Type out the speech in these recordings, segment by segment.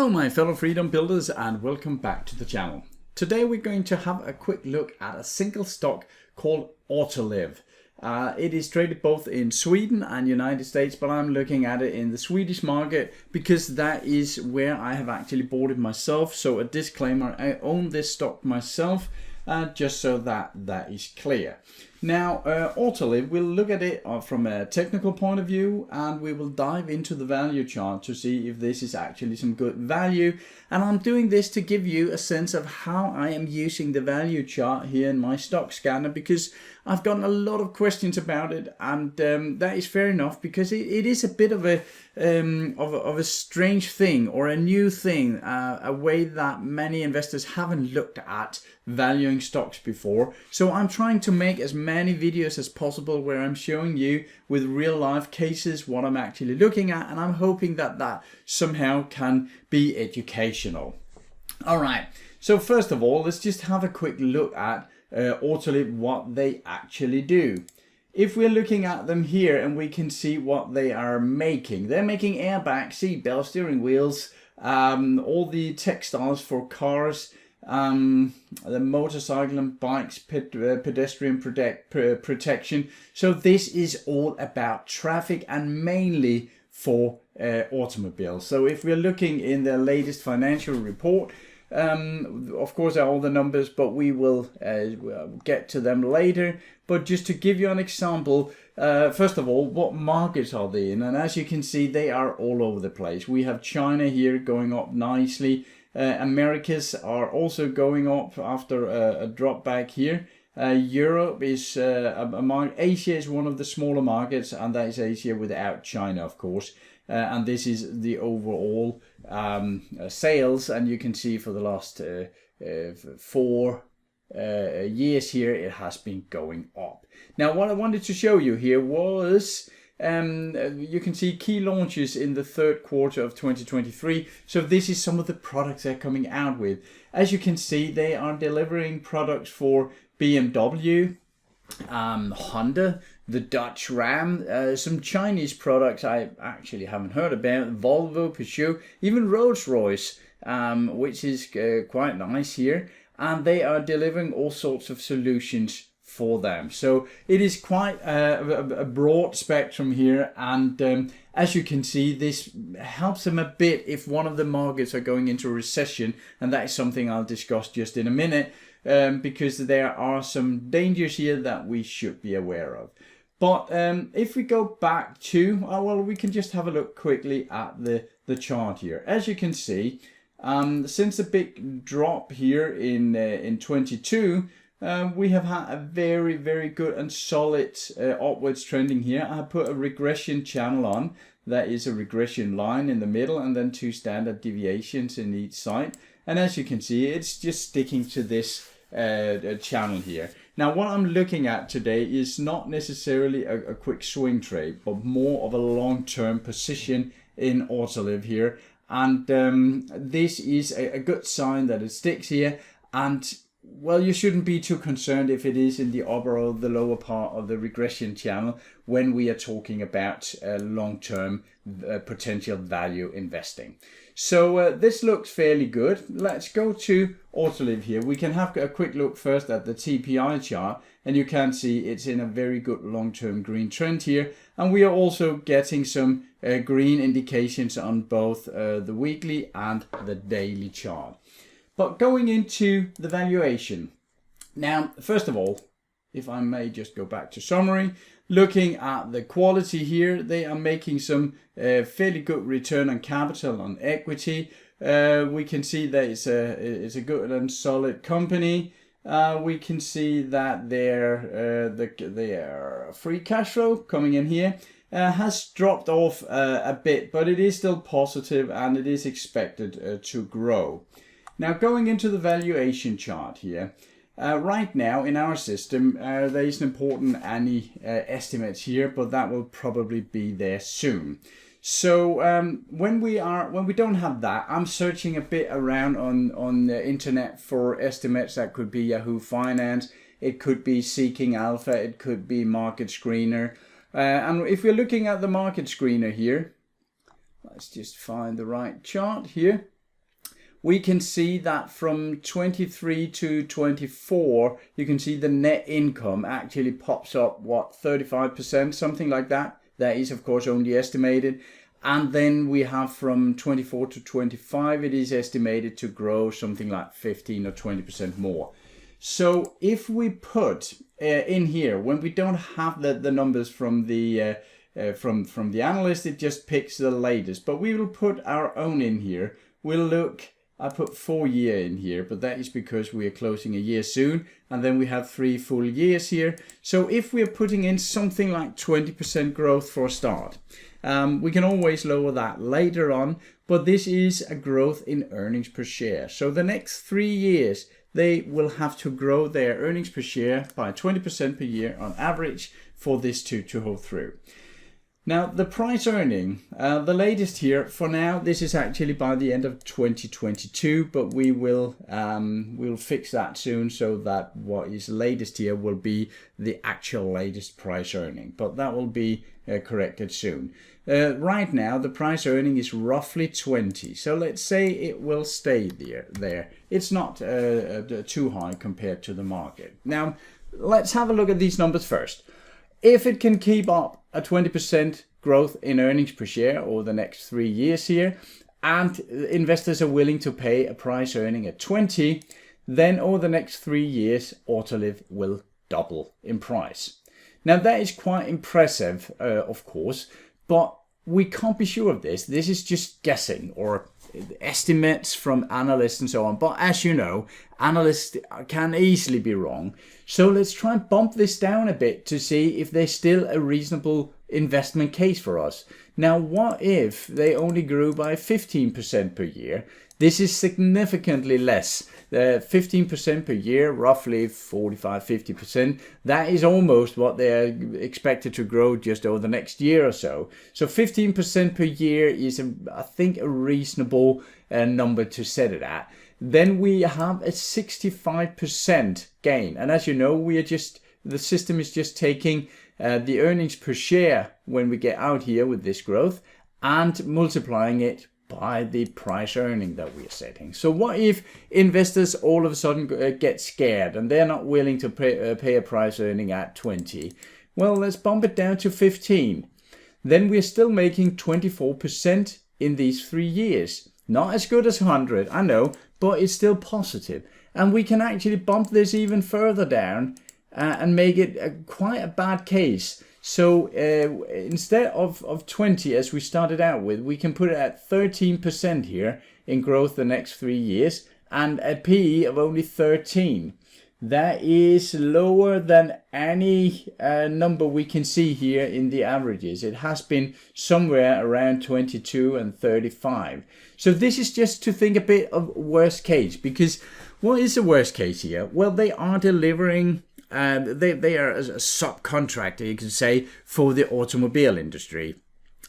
Hello my fellow freedom builders and welcome back to the channel. Today we're going to have a quick look at a single stock called Autoliv. It is traded both in Sweden and United States, but I'm looking at it in the Swedish market because that is where I have actually bought it myself. So a disclaimer, I own this stock myself, just so that is clear. Now, Autoliv, we'll look at it from a technical point of view, and we will dive into the value chart to see if this is actually some good value. And I'm doing this to give you a sense of how I am using the value chart here in MyStockScanner, because I've gotten a lot of questions about it, and that is fair enough, because it is a bit of a strange thing, or a new thing, a way that many investors haven't looked at valuing stocks before. So I'm trying to make as many videos as possible where I'm showing you with real life cases what I'm actually looking at, and I'm hoping that that somehow can be educational. All right, so first of all, let's just have a quick look at Autoliv, what they actually do. If we're looking at them here, and we can see what they are making. They're making airbags, seat belts, steering wheels, all the textiles for cars, the motorcycle and bikes, pedestrian protection. So this is all about traffic and mainly for automobiles. So if we're looking in their latest financial report, of course all the numbers, but we will get to them later. But just to give you an example, first of all, what markets are they in? And as you can see, they are all over the place. We have China here going up nicely. Americas are also going up after a drop back here. Europe is Asia is one of the smaller markets, and that is Asia without China, of course. And this is the overall sales, and you can see for the last 4 years here it has been going up. Now what I wanted to show you here was you can see key launches in the third quarter of 2023. So this is some of the products they're coming out with. As you can see, they are delivering products for BMW, Honda, the Dutch Ram, some Chinese products I actually haven't heard about, Volvo, Peugeot, even Rolls-Royce, which is quite nice here. And they are delivering all sorts of solutions for them. So it is quite a broad spectrum here, and as you can see, this helps them a bit if one of the markets are going into a recession, and that is something I'll discuss just in a minute, because there are some dangers here that we should be aware of. But if we go back to, well, we can just have a look quickly at the chart here. As you can see, since the big drop here in 22, we have had a very, very good and solid upwards trending here. I have put a regression channel on. That is a regression line in the middle, and then 2 standard deviations in each side. And as you can see, it's just sticking to this channel here. Now what I'm looking at today is not necessarily a quick swing trade, but more of a long-term position in Autoliv here. And this is a good sign that it sticks here. And well, you shouldn't be too concerned if it is in the upper or the lower part of the regression channel when we are talking about long-term potential value investing. So this looks fairly good. Let's go to Autoliv here. We can have a quick look first at the TPI chart, and you can see it's in a very good long-term green trend here. And we are also getting some green indications on both the weekly and the daily chart. But going into the valuation. Now, first of all, if I may just go back to summary, looking at the quality here, they are making some fairly good return on capital on equity. We can see that it's a good and solid company. We can see that their free cash flow coming in here has dropped off a bit, but it is still positive, and it is expected to grow. Now going into the valuation chart here, right now in our system there isn't important any estimates here, but that will probably be there soon. So when we don't have that, I'm searching a bit around on the internet for estimates. That could be Yahoo Finance, it could be Seeking Alpha, it could be Market Screener. And if we're looking at the Market Screener here, let's just find the right chart here. we can see that from 23 to 24, you can see the net income actually pops up, what, 35%, something like that. That is, of course, only estimated. And then we have from 24 to 25, it is estimated to grow something like 15 or 20% more. So if we put in here, when we don't have the numbers from the analyst, it just picks the latest. But we will put our own in here. We'll look, I put 4 year in here, but that is because we are closing a year soon. And then we have 3 full years here. So if we are putting in something like 20% growth for a start, we can always lower that later on. But this is a growth in earnings per share. So the next 3 years, they will have to grow their earnings per share by 20% per year on average for this to hold through. Now, the price earning, the latest here, for now, this is actually by the end of 2022, but we'll fix that soon so that what is latest here will be the actual latest price earning, but that will be corrected soon. Right now, the price earning is roughly 20, so let's say it will stay there. It's not too high compared to the market. Now, let's have a look at these numbers first. If it can keep up a 20% growth in earnings per share over the next 3 years here, and investors are willing to pay a price earning at 20, then over the next 3 years, Autoliv will double in price. Now that is quite impressive, of course, but we can't be sure of this. This is just guessing or estimates from analysts and so on. But as you know, analysts can easily be wrong. So let's try and bump this down a bit to see if there's still a reasonable investment case for us. Now, what if they only grew by 15% per year? This is significantly less. 15% per year, roughly 45-50%. That is almost what they're expected to grow just over the next year or so. So 15% per year is, I think, a reasonable number to set it at. Then we have a 65% gain. And as you know, the system is just taking the earnings per share when we get out here with this growth and multiplying it by the price earning that we are setting. So what if investors all of a sudden get scared and they're not willing to pay a price earning at 20? Well, let's bump it down to 15. Then we're still making 24% in these 3 years. Not as good as 100, I know, but it's still positive. And we can actually bump this even further down and make it quite a bad case. So instead of 20 as we started out with, we can put it at 13% here in growth the next 3 years and a PE of only 13. That is lower than any number we can see here in the averages. It has been somewhere around 22 and 35. So this is just to think a bit of worst case, because what is the worst case here? Well, they are delivering, they are a subcontractor, you can say, for the automobile industry.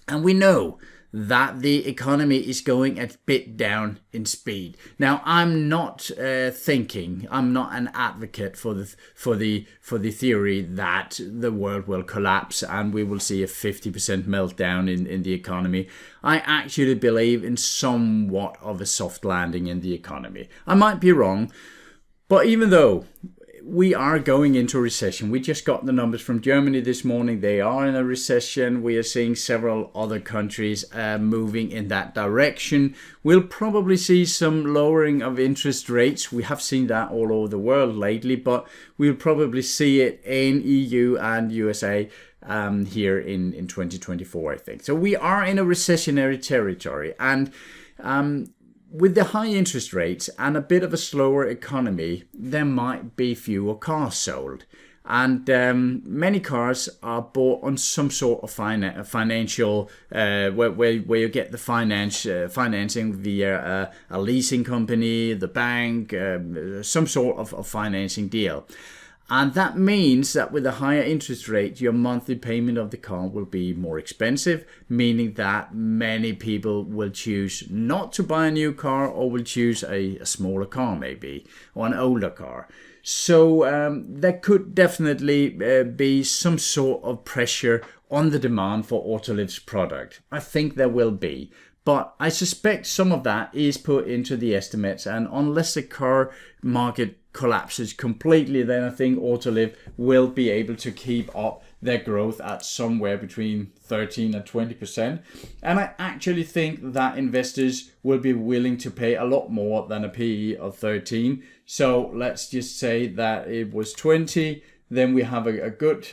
And we know that the economy is going a bit down in speed. Now, I'm not I'm not an advocate for the theory that the world will collapse and we will see a 50% meltdown in the economy. I actually believe in somewhat of a soft landing in the economy. I might be wrong, but even though we are going into a recession. We just got the numbers from Germany this morning. They are in a recession. We are seeing several other countries moving in that direction. We'll probably see some lowering of interest rates. We have seen that all over the world lately, but we'll probably see it in EU and USA here in 2024, I think. So we are in a recessionary territory, and with the high interest rates and a bit of a slower economy, there might be fewer cars sold. And many cars are bought on some sort of financial, where you get the financing via a leasing company, the bank, some sort of financing deal. And that means that with a higher interest rate, your monthly payment of the car will be more expensive, meaning that many people will choose not to buy a new car or will choose a smaller car maybe, or an older car. So there could definitely be some sort of pressure on the demand for Autoliv's product. I think there will be. But I suspect some of that is put into the estimates, and unless the car market collapses completely, then I think Autoliv will be able to keep up their growth at somewhere between 13 and 20%. And I actually think that investors will be willing to pay a lot more than a PE of 13. So let's just say that it was 20. Then we have a good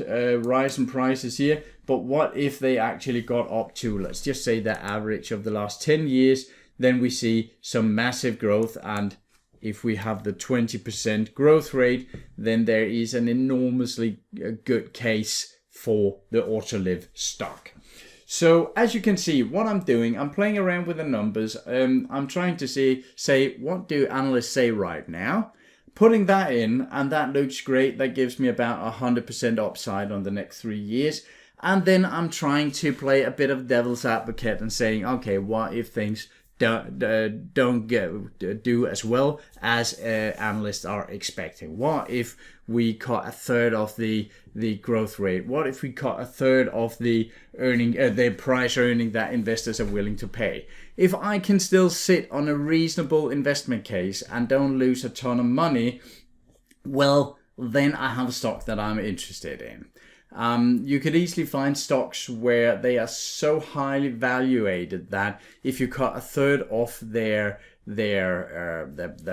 rise in prices here. But what if they actually got up to, let's just say, the average of the last 10 years? Then we see some massive growth. And if we have the 20% growth rate, then there is an enormously good case for the Autoliv stock. So as you can see, what I'm doing, I'm playing around with the numbers. I'm trying to say what do analysts say right now? Putting that in, and that looks great. That gives me about 100% upside on the next 3 years. And then I'm trying to play a bit of devil's advocate and saying, okay, what if things don't do as well as analysts are expecting? What if we cut a third of the growth rate? What if we cut a third of the price earning that investors are willing to pay? If I can still sit on a reasonable investment case and don't lose a ton of money, well, then I have a stock that I'm interested in. You could easily find stocks where they are so highly valuated that if you cut a third off their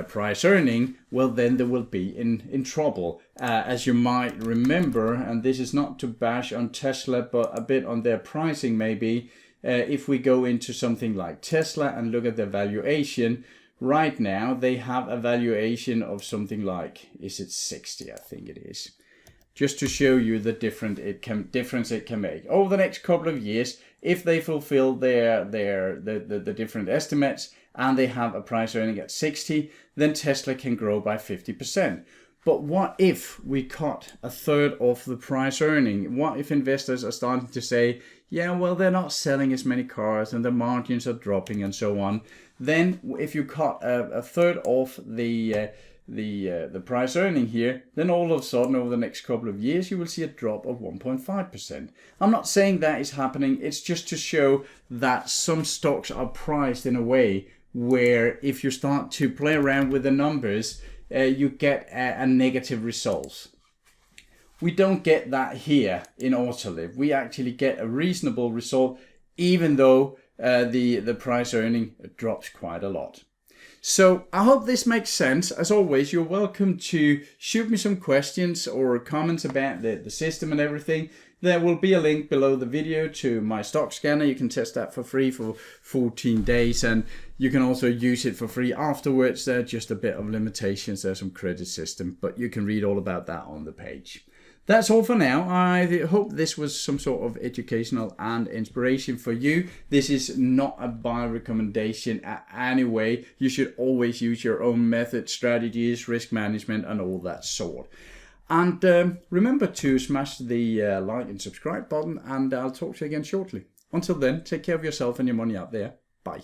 price earning, well, then they will be in trouble. As you might remember, and this is not to bash on Tesla, but a bit on their pricing maybe. If we go into something like Tesla and look at their valuation, right now they have a valuation of something like, is it 60? I think it is. Just to show you the difference it can make over the next couple of years if they fulfill the different estimates and they have a price earning at 60, then Tesla can grow by 50%. But what if we cut a third of the price earning? What if investors are starting to say, yeah, well, they're not selling as many cars and the margins are dropping and so on? Then if you cut a third of the price earning here, then all of a sudden over the next couple of years you will see a drop of 1.5%. I'm not saying that is happening, it's just to show that some stocks are priced in a way where if you start to play around with the numbers, you get a negative result. We don't get that here in Autoliv. We actually get a reasonable result even though the price earning drops quite a lot. So I hope this makes sense. As always, you're welcome to shoot me some questions or comments about the system and everything. There will be a link below the video to MyStockScanner. You can test that for free for 14 days and you can also use it for free afterwards. There are just a bit of limitations. There's some credit system, but you can read all about that on the page. That's all for now. I hope this was some sort of educational and inspiration for you. This is not a buy recommendation anyway. You should always use your own method, strategies, risk management, and all that sort. And remember to smash the like and subscribe button, and I'll talk to you again shortly. Until then, take care of yourself and your money out there. Bye.